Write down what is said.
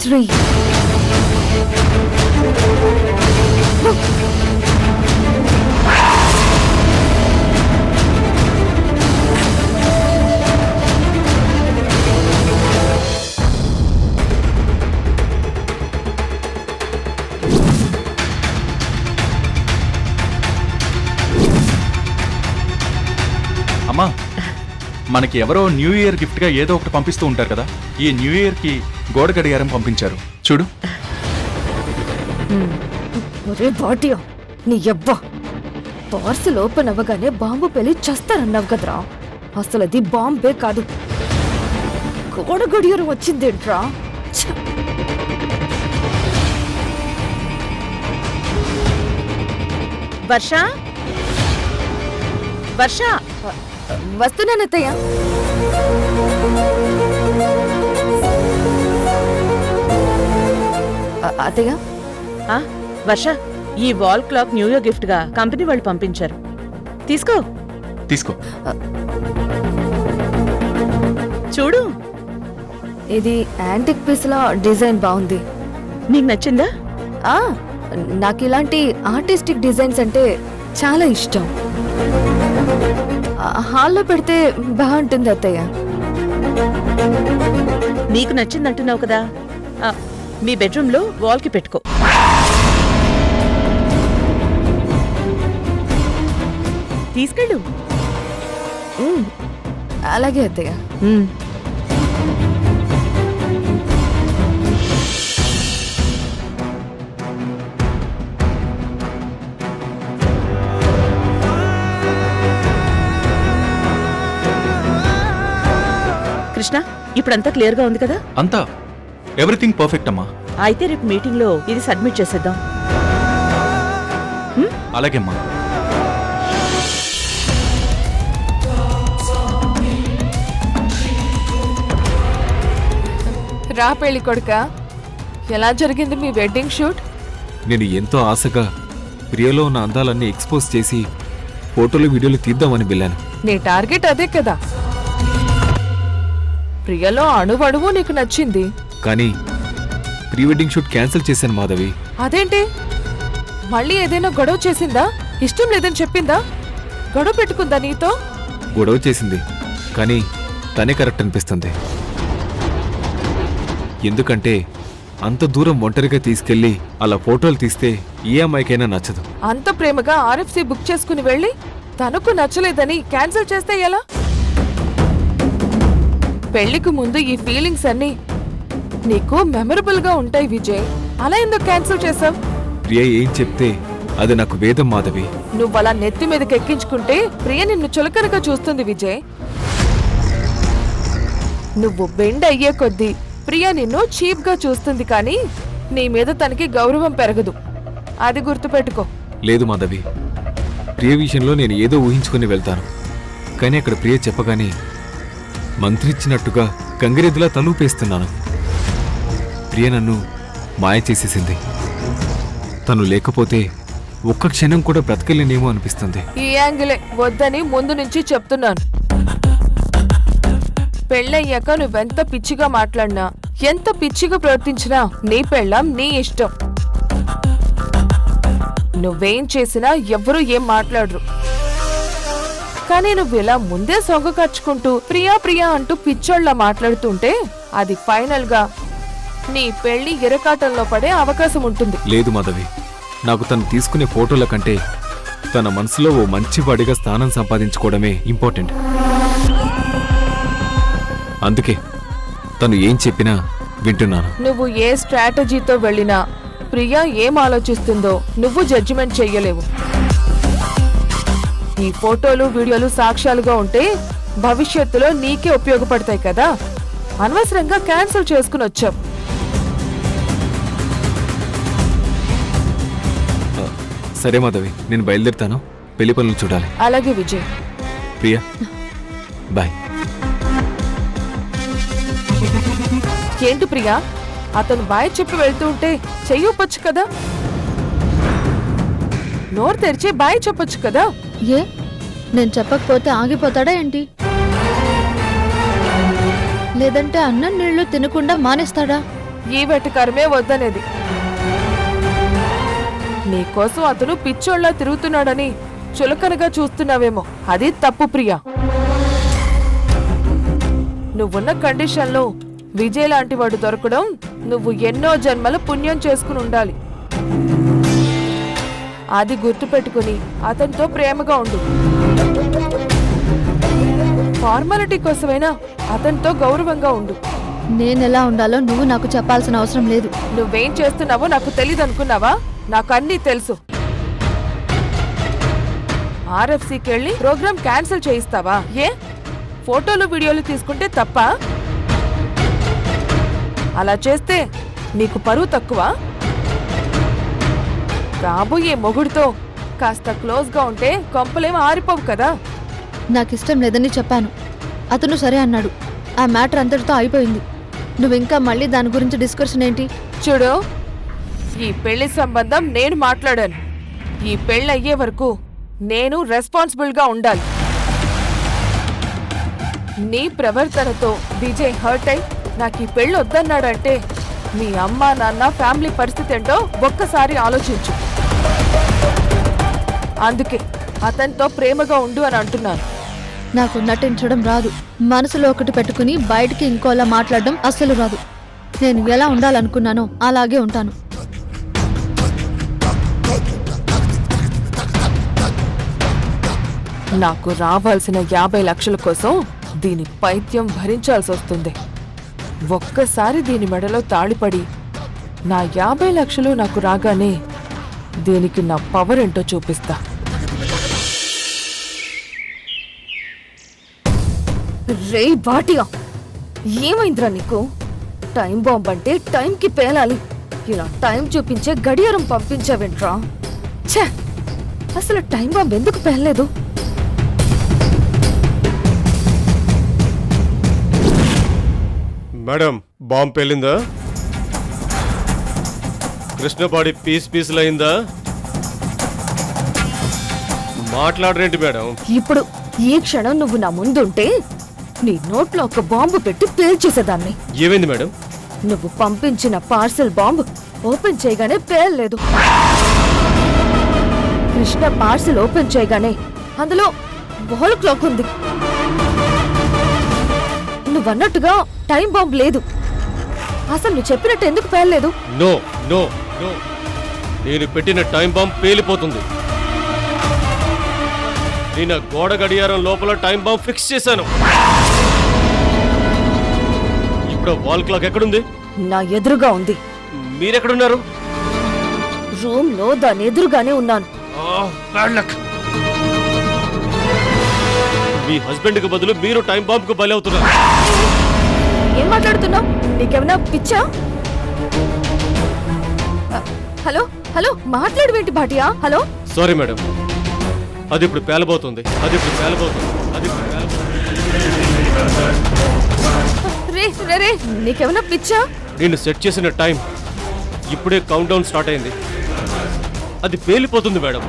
శ్రీ. అమ్మా, మనకి ఎవరో న్యూ ఇయర్ గిఫ్ట్ గా ఏదో ఒకటి పంపిస్తూ ఉంటారు కదా. ఈ న్యూ ఇయర్ కి గోడ గడియారం పంపించారు చూడు. ఒరే బాటియా, నీ యబ్బా, పార్సల్ ఓపెన్ అవ్వగానే బాంబు పెళ్లి చేస్తారన్నావు కదరా. అసలు అది బాంబే కాదు, గోడ గడియారం వచ్చిందేంట్రా. వర్ష, వర్ష, వస్తున్నానత్తయ్య. అత్తయ్య, వర్ష, ఈ wall clock new year gift గా కంపెనీ వాళ్ళు పంపించారు. తీసుకో తీసుకో. చూడు, ఇది యాంటిక్ పీస్ లా డిజైన్ బాగుంది. నీకు నచ్చిందా? నాకు ఇలాంటి ఆర్టిస్టిక్ డిజైన్స్ అంటే చాలా ఇష్టం. హాల్లో పెడితే బాగుంటుంది అత్తయ్య. నీకు నచ్చిందంటున్నావు కదా, మీ బెడ్రూమ్ లో వాల్ కి పెట్టుకో. తీసుకెళ్ళు. అలాగే అత్తయ్య. కృష్ణ, ఇప్పుడంతా క్లియర్ గా ఉంది కదా? అంతా ఎవ్రీథింగ్ పర్ఫెక్ట్ అమ్మా. అయితే రేపు మీటింగ్ లో ఇది సబ్మిట్ చేసేద్దాం. అలాగే అమ్మా. రా పెళ్లి కొడుక, ఎలా జరిగింది మీ వెడ్డింగ్ షూట్? నేను ఎంతో ఆశగా ప్రియలో ఉన్న అందాలన్నీ ఎక్స్పోజ్ చేసి ఫోటోలు వీడియోలు తీద్దామని వెళ్ళాను. నీ టార్గెట్ అదే కదా. ప్రియలో అణువణువు నీకు నచ్చింది, కానీ ప్రీ వెడ్డింగ్ షూట్ క్యాన్సిల్ చేశాను మాధవి. అదేంటి? మళ్ళీ ఏదైనా గొడవ చేసిందా? ఇష్టం లేదని చెప్పిందా? గొడవ పెట్టుకుందా నీతో? గొడవ చేసింది, కానీ తనే కరెక్ట్ అనిపిస్తుంది. ఎందుకంటే అంత దూరం ఒంటరిగా తీసుకెళ్లి అలా ఫోటోలు తీస్తే ఏ అమ్మాయికైనా నచ్చదు. అంత ప్రేమగా RFC బుక్ చేసుకుని వెళ్ళి తనకు నచ్చలేదని క్యాన్సిల్ చేస్తే ఎలా? పెళ్లికి ముందు ఈ ఫీలింగ్స్ అన్ని నీకు మెమరబుల్ గా ఉంటాయి విజయ్. అలా ఎందుకు క్యాన్సిల్ చేసావు? ప్రియ ఏం చెప్తే అది నాకు వేదం మాధవి. నువ్వలా నెత్తి మీదకి ఎక్కించుకుంటే ప్రియ నిన్ను చులకనగా చూస్తుంది విజయ్. నువ్వు బెండ్ అయ్యే కొద్దీ ప్రియ నిన్ను చీప్ గా చూస్తుంది, కానీ నీ మీద తనకి గౌరవం పెరగదు. అది గుర్తుపెట్టుకో. లేదు మాధవి, ప్రియ విషయంలో నేను ఏదో ఊహించుకుని వెళ్తాను, కానీ అక్కడ ప్రియ చెప్పగానే మంత్రిచ్చినట్టుగా గంగిరెద్దులా తలూపేస్తున్నాను. ప్రియ నన్ను మాయ చేసేసింది. తను లేకపోతే ఒక్క క్షణం కూడా బ్రతకలేనేమో అనిపిస్తుంది. ఈ యాంగిలే వద్దని ముందు నుంచి చెప్తున్నాను. పెళ్ళయ్యాక నువ్వెంత పిచ్చిగా మాట్లాడినా, ఎంత పిచ్చిగా ప్రవర్తించినా నీ పెళ్ళాం నీ ఇష్టం. నువ్వేం చేసినా ఎవ్వరూ ఏం మాట్లాడరు. కానీ నువ్వు ఇలా ముందే సొంగ ఖర్చుకుంటూ ప్రియా ప్రియా అంటూ పిచ్చోళ్ళ మాట్లాడుతుంటే అది ఫైనల్ గా నీ పెళ్లి ఇరకాటంలో పడే అవకాశం ఉంటుంది. లేదు మాధవి, నాకు తను తీసుకునే ఫోటోల కంటే తన మనసులో ఓ మంచివాడిగా స్థానం సంపాదించుకోవడమే ఇంపార్టెంట్. అందుకే తను ఏం చెప్పినా వింటున్నాను. నువ్వు ఏ స్ట్రాటజీతో వెళ్ళినా ప్రియా ఏం ఆలోచిస్తుందో నువ్వు జడ్జిమెంట్ చెయ్యలేవు. ఈ ఫోటోలు వీడియోలు సాక్ష్యాలుగా ఉంటే భవిష్యత్తులో నీకే ఉపయోగపడతాయి కదా. అనవసరంగా క్యాన్సిల్ చేసుకుని వచ్చావు. సరే మాధవి, నేను బయలుదేరుతాను. పెళ్లి పనులు చూడాలి. అలాగే విజయ్. ప్రియా బాయ్. ఏంటి ప్రియా, అతను బాయ్ చెప్పి వెళ్తూ ఉంటే చెయ్యొచ్చు కదా. నోరు తెరిచి బాయ్ చెప్పొచ్చు కదా. ఏ నేను చెప్పకపోతే ఆగిపోతాడా ఏంటి? లేదంటే అన్నం నీళ్లు తినకుండా మానేస్తాడా? ఈ వెటకారమే వద్దనేది. నీకోసం అతను పిచ్చోళ్ళ తిరుగుతున్నాడని చులకనగా చూస్తున్నావేమో, అది తప్పు ప్రియా. నువ్వున్న కండిషన్లో విజయ్ లాంటి వాడు దొరకడం నువ్వు ఎన్నో జన్మల పుణ్యం చేసుకుని ఉండాలి. అది గుర్తుపెట్టుకుని అతనితో ప్రేమగా ఉండు. ఫార్మాలిటీ కోసమైనా అతనితో గౌరవంగా ఉండు. నేనెలా ఉండాలో నువ్వు నాకు చెప్పాల్సిన అవసరం లేదు. నువ్వేం చేస్తున్నావో నాకు తెలీదు అనుకున్నావా? నాకు అన్నీ తెలుసు. RFCకి వెళ్ళి ప్రోగ్రామ్ క్యాన్సిల్ చేయిస్తావా? ఏ ఫోటోలు వీడియోలు తీసుకుంటే తప్ప? అలా చేస్తే నీకు పరువు తక్కువ? కాబోయే మొగుడితో కాస్త క్లోజ్గా ఉంటే కొంపలేం ఆరిపోవు కదా. నాకిష్టం లేదని చెప్పాను. అతను సరే అన్నాడు. ఆ మ్యాటర్ అంతటితో అయిపోయింది. నువ్వు ఇంకా మళ్ళీ దాని గురించి డిస్కషన్ ఏంటి? చూడు, ఈ పెళ్లి సంబంధం నేను మాట్లాడాను. ఈ పెళ్లి అయ్యే వరకు నేను రెస్పాన్సిబుల్గా ఉండాలి. నీ ప్రవర్తనతో విజయ్ హర్ట్ అయి నాకు ఈ పెళ్లి వద్దన్నాడంటే మీ అమ్మ నాన్న ఫ్యామిలీ పరిస్థితి ఏంటో ఒక్కసారి ఆలోచించు. అందుకే అతనితో ప్రేమగా ఉండు అని అంటున్నాను. నాకు నటించడం రాదు. మనసులో ఒకటి పెట్టుకుని బయటికి ఇంకోలా మాట్లాడడం అస్సలు రాదు. నేను ఎలా ఉండాలనుకున్నానో అలాగే ఉంటాను. నాకు రావాల్సిన 50 లక్షల కోసం దీని పైత్యం భరించాల్సి వస్తుంది. ఒక్కసారి దీని మెడలో తాళిపడి నా 50 లక్షలు నాకు రాగానే దీనికి నా పవర్ ఏంటో చూపిస్తా. రే బాటియా, ఏమైందిరా నీకు? టైం బాంబ్ అంటే టైంకి పేలాలి. ఇలా టైం చూపించే గడియారం పంపించావేంట్రా? ఛే, అసలు టైం బాంబ్ ఎందుకు పేలలేదు? మేడం, బాంబు పేలిందా? కృష్ణపాడి పీసులైందా? మాట్లాడరేంటి మేడం? ఇప్పుడు ఈ క్షణం నువ్వు నా ముందుంటే నీ నోట్లో ఒక బాంబు పెట్టి పేల్చేసేదాన్ని. ఏమైంది మేడం? నువ్వు పంపించిన పార్సెల్ బాంబ్ ఓపెన్ చేయగానే పేలలేదు. కృష్ణ పార్సెల్ ఓపెన్ చేయగానే అందులో వాల్ క్లాక్ ఉంది. నువ్వన్నట్టుగా టైం బాంబ్ లేదు. అసలు నువ్వు చెప్పినట్టు ఎందుకు పేలలేదు? నో నో నో, నేను పెట్టిన టైం బాంబ్ పేలిపోతుంది. నేను గోడ గడియారం లోపల టైం బాంబ్ ఫిక్స్ చేశాను. ఇప్పుడు వాల్ క్లాక్ ఎక్కడుంది? నా ఎదురుగా ఉంది. మీరెక్కడున్నారు? రూమ్ లో దాని ఎదురుగానే ఉన్నాను. Bad luck. మీ హస్బెండ్ కు బదులు మీరు టైం బాంబ్ కు బలి అవుతున్నారు. ఏం మాట్లాడుతున్నావు? నీకేమైనా పిచ్చా? హలో హలో, మాట్లాడవేంటి భాటియా? హలో. సారీ మేడం, అది ఇప్పుడు పేలబోతుంది. రే రే రే, నీకేమైనా పిచ్చా? నేను సెట్ చేసిన టైం ఇప్పుడే కౌంట్ డౌన్ స్టార్ట్ అయింది. అది పేలిపోతుంది మేడం.